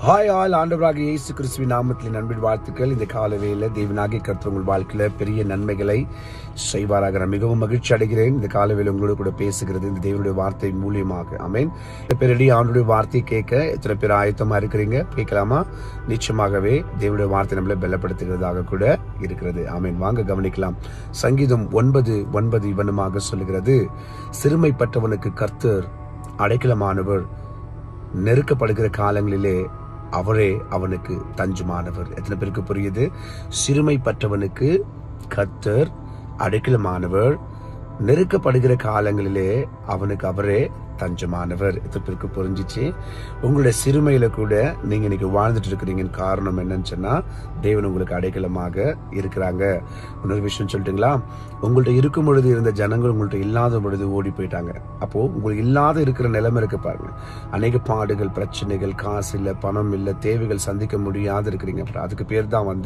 Hi all ஆண்டவராகிய இயேசு கிறிஸ்துவின் நாமத்தில் அன்பின் வாழ்த்துக்கள். இந்த காலவேளையில தேவனாகிய கர்த்தர் உங்கள் வாழ்க்கையில பெரிய நன்மைகளை செய்வாராக. நான் மிகவும் மகிழ்ச்சி அடைகிறேன் இந்த காலவேளை உங்களோட கூட பேசுகிறது இந்த தேவனுடைய வார்த்தை மூலியமாக. ஆமென். பேரடி ஆண்டுடைய வார்த்தையை கேட்க எத்தனை பேர் ஆயத்தமா இருக்கிறீங்க? கேட்கலாமா? நிச்சயமாகவே தேவனுடைய வார்த்தை நம்மளை பலப்படுத்துகிறதாக கூட இருக்கிறது. ஆமென். வாங்க கவனிக்கலாம். சங்கீதம் 9:9 இவனமாக சொல்லுகிறது, சிறுமைப்பட்டவனுக்கு கர்த்தர் அடைக்கலமானவர், நெருக்கப்படுகிற காலங்களிலே அவரே அவனுக்கு தஞ்சமானவர். எத்தனை பேருக்கு புரியுது? சிறுமைப்பட்டவனுக்கு கர்த்தர் அடைக்கலமானவர், நெருக்கப்படுகிற காலங்களிலே அவனுக்கு அவரே தஞ்சமானவர். எத்தனை பேருக்கு புரிஞ்சிச்சு? உங்களுடைய சிறுமையில கூட நீங்க இன்னைக்கு வாழ்ந்துட்டு இருக்கிறீங்கன்னு காரணம் என்னன்னு சொன்னா, தேவன் உங்களுக்கு அடைக்கலமாக இருக்கிறாங்க. இன்னொரு விஷயம் சொல்லட்டுங்களா? உங்கள்ட்ட இருக்கும் பொழுது இருந்த ஜனங்கள் உங்கள்ட்ட இல்லாத பொழுது ஓடி போயிட்டாங்க. அப்போ உங்களுக்கு இல்லாத இருக்கிற நிலைமை இருக்கு பாருங்க. அநேக பாடுகள், பிரச்சனைகள், காசு இல்ல, பணம் இல்ல, தேவைகள் சந்திக்க முடியாத இருக்கிறீங்க. அதுக்கு பேர் தான்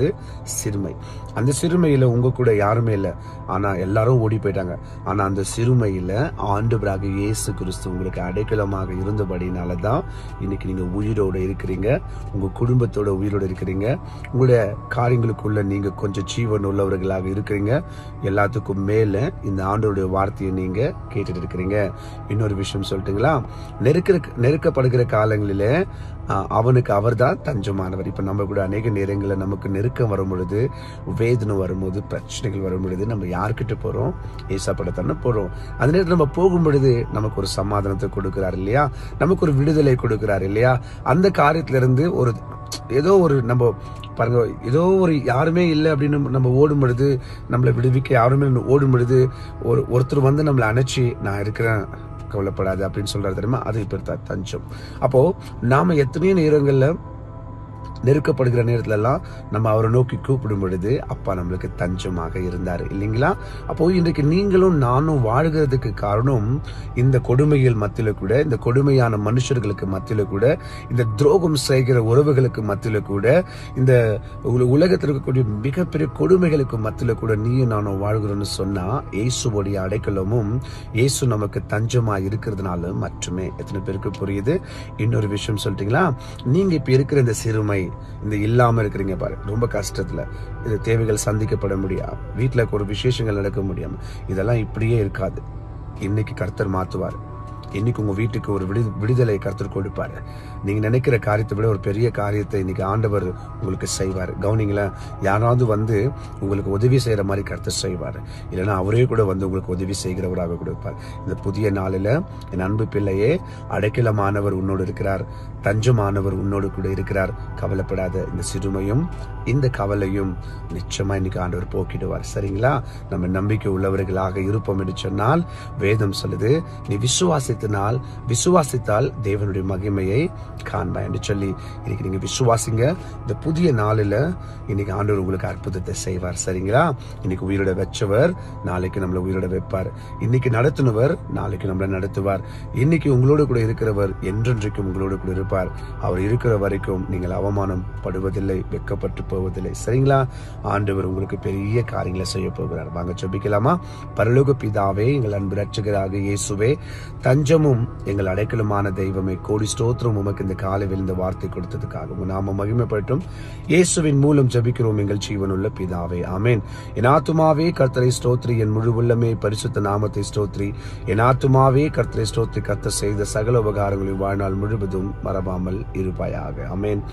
சிறுமை. அந்த சிறுமையில உங்க கூட யாருமே இல்லை, ஆனா எல்லாரும் ஓடி போயிட்டாங்க. ஆனா அந்த சிறுமையில ஆண்டவராகிய இயேசு கிறிஸ்து உங்களுக்கு அடைக்கலமாக இருந்தபடினாலதான் இன்னைக்கு நீங்க உயிரோட இருக்கிறீங்க, உங்க குடும்பத்தோட உயிரோட இருக்கிறீங்க, உங்களுடைய காரியங்களுக்குள்ள நீங்க கொஞ்சம் ஜீவன் உள்ளவர்களாக இருக்கிறீங்க. எல்லாத்துக்கும் மேல இந்த ஆண்டவருடைய வார்த்தையை நீங்க கேட்டுட்டு இருக்கிறீங்க. இன்னொரு விஷயம் சொல்லட்டுங்களா? நெருக்கப்படுகிற காலங்களிலே அவனுக்கு அவர் தான் தஞ்சமானவர். இப்ப நம்ம கூட அநேக நேரங்களில் நமக்கு நெருக்கம் வரும் பொழுது, வேதனை வரும்போது, பிரச்சனைகள் வரும் பொழுது நம்ம யார்கிட்ட போறோம்? ஏசப்படத்தானே போறோம். அந்த நேரத்தில் நம்ம போகும் பொழுது நமக்கு ஒரு சமாதானத்தை கொடுக்கிறார் இல்லையா? நமக்கு ஒரு விடுதலை கொடுக்கிறார் இல்லையா? அந்த காரியத்திலிருந்து ஏதோ ஒரு நம்ம பாருங்க, ஏதோ ஒரு யாருமே இல்லை அப்படின்னு நம்ம ஓடும் பொழுது, நம்மளை விடுவிக்க யாருமே ஓடும் பொழுது ஒருத்தர் வந்து நம்மளை அணைச்சி நான் இருக்கிறேன், கவலைப்படாது அப்படின்னு சொல்றாரு தெரியுமா? அது இப்ப தஞ்சம். அப்போ நாம எத்தனையோ நேரங்கள்ல நெருக்கப்படுகிற நேரத்துல எல்லாம் நம்ம அவரை நோக்கி கூப்பிடும் பொழுது அப்பா நம்மளுக்கு தஞ்சமாக இருந்தாரு இல்லைங்களா? அப்போ இன்றைக்கு நீங்களும் நானும் வாழ்கிறதுக்கு காரணம் இந்த கொடுமைகள் மத்தியில கூட, இந்த கொடுமையான மனுஷர்களுக்கு மத்தியில கூட, இந்த துரோகம் செய்கிற உறவுகளுக்கு மத்தியில கூட, இந்த உலகத்தில் இருக்கக்கூடிய மிகப்பெரிய கொடுமைகளுக்கு மத்தியில கூட நீயும் நானும் வாழ்கிறோம்னு சொன்னா இயேசுவோடைய அடைக்கலமும் இயேசு நமக்கு தஞ்சமா இருக்கிறதுனால மட்டுமே. எத்தனை பேருக்கு புரியுது? இன்னொரு விஷயம் சொல்லிட்டீங்களா? நீங்க இப்ப இருக்கிற இந்த சிறுமை, இந்த இல்லாம இருக்கிறீங்க பாரு, ரொம்ப கஷ்டத்துல, இது தேவைகள் சந்திக்கப்பட முடியாது, வீட்டுல ஒரு விசேஷங்கள் நடக்க முடியாம, இதெல்லாம் இப்படியே இருக்காது. இன்னைக்கு கர்த்தர் மாத்துவார். இன்னைக்கு உங்க வீட்டுக்கு ஒரு விடுதலை கர்த்தர் கொடுப்பாரு. நீங்க நினைக்கிற காரியத்தை விட ஒரு பெரிய காரியத்தை இன்னைக்கு ஆண்டவர் உங்களுக்கு செய்வார். கவனிங்களா? யாராவது வந்து உங்களுக்கு உதவி செய்யற மாதிரி கர்த்தர் செய்வார். இல்லைன்னா அவரே கூட வந்து உங்களுக்கு உதவி செய்கிறவராக கொடுப்பார். இந்த புதிய நாளில என் அன்பு பிள்ளையே, அடைக்கலமானவர் உன்னோடு இருக்கிறார், தஞ்சமானவர் உன்னோடு கூட இருக்கிறார். கவலைப்படாத. இந்த சிறுமையும் இந்த கவலையும் நிச்சயமா இன்னைக்கு ஆண்டவர் போக்கிடுவார். சரிங்களா? நம்ம நம்பிக்கை உள்ளவர்களாக இருப்போம் என்று சொன்னால் வேதம் சொல்லுது, நீ விசுவாசித்தால் தேவனுடைய மகிமையை காண்பாய் என்று சொல்லி இன்னைக்கு நீங்க விசுவாசிங்க. இந்த புதிய நாளில இன்னைக்கு ஆண்டவர் உங்களுக்கு அற்புதத்தை செய்வார். சரிங்களா? இன்னைக்கு உயிரோட வச்சவர் நாளைக்கு நம்மளை உயிரோட வைப்பார். இன்னைக்கு நடத்தினவர் நாளைக்கு நம்மளை நடத்துவார். இன்னைக்கு உங்களோடு கூட இருக்கிறவர் என்றென்றைக்கும் உங்களோடு கூட இருப்பார். அவர் இருக்கிற வரைக்கும் நீங்கள் அவமானம் படுவதில்லை, வெட்கப்பட்டு போவதில்லை. சரிங்களா? ஆண்டவர் உங்களுக்கு பெரிய காரியங்களை செய்ய போகிறார். வாங்க ஜெபிக்கலாமா? பரலோக பிதாவே, எங்கள் அன்பு ரட்சகராக இயேசுவே, தஞ்சமும் எங்கள் அடைக்கலமான தெய்வமே, கோடி ஸ்தோத்திரம் உமக்கு இந்த காலையில் இந்த வார்த்தை கொடுத்ததுக்காக உங்க நாம மகிமைப்பட்டும். இயேசுவின் மூலம் ஜெபிக்கிறோம் எங்கள் ஜீவனுள்ள பிதாவே, ஆமென். என் ஆத்துமாவே கர்த்தரை ஸ்தோத்ரி, என் முழு உள்ளமே பரிசுத்த நாமத்தை ஸ்தோத்ரி. என் ஆத்துமாவே கர்த்தரை ஸ்தோத்ரி, கர்த்தர் செய்த சகல உபகாரங்களின் வாழ்நாள் முழுவதும் மறவாமல் இருப்பாயாக. ஆமென்.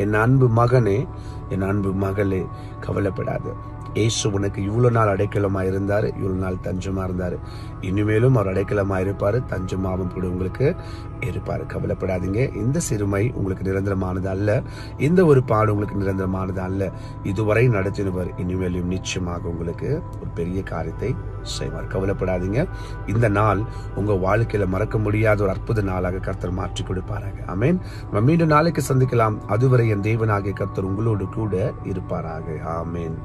என் அன்பு மகனே, என் அன்பு மகளே, கவலைப்படாது. இயேசு உனக்கு இவ்வளவு நாள் அடைக்கலமா இருந்தாரு, இவ்வளவு நாள் தஞ்சமா இருந்தாரு. இனிமேலும் அவர் அடைக்கலமா இருப்பாரு, தஞ்சமாவும் கூட உங்களுக்கு இருப்பாரு. கவலைப்படாதீங்க. இந்த சிறுமை உங்களுக்கு நிரந்தரமானது அல்ல, இந்த ஒரு பாடு உங்களுக்கு நிரந்தரமானது அல்ல. இதுவரை நடத்தினவர் இனிமேலும் நிச்சயமாக உங்களுக்கு ஒரு பெரிய காரியத்தை செய்வார். கவலைப்படாதீங்க. இந்த நாள் உங்க வாழ்க்கையில மறக்க முடியாத ஒரு அற்புத நாளாக கர்த்தர் மாற்றி கொடுப்பாராக. ஆமென். நம்ம மீண்டும் நாளைக்கு சந்திக்கலாம். அதுவரை என் தேவனாகிய கர்த்தர் உங்களோடு கூட இருப்பாராக. ஆமென்.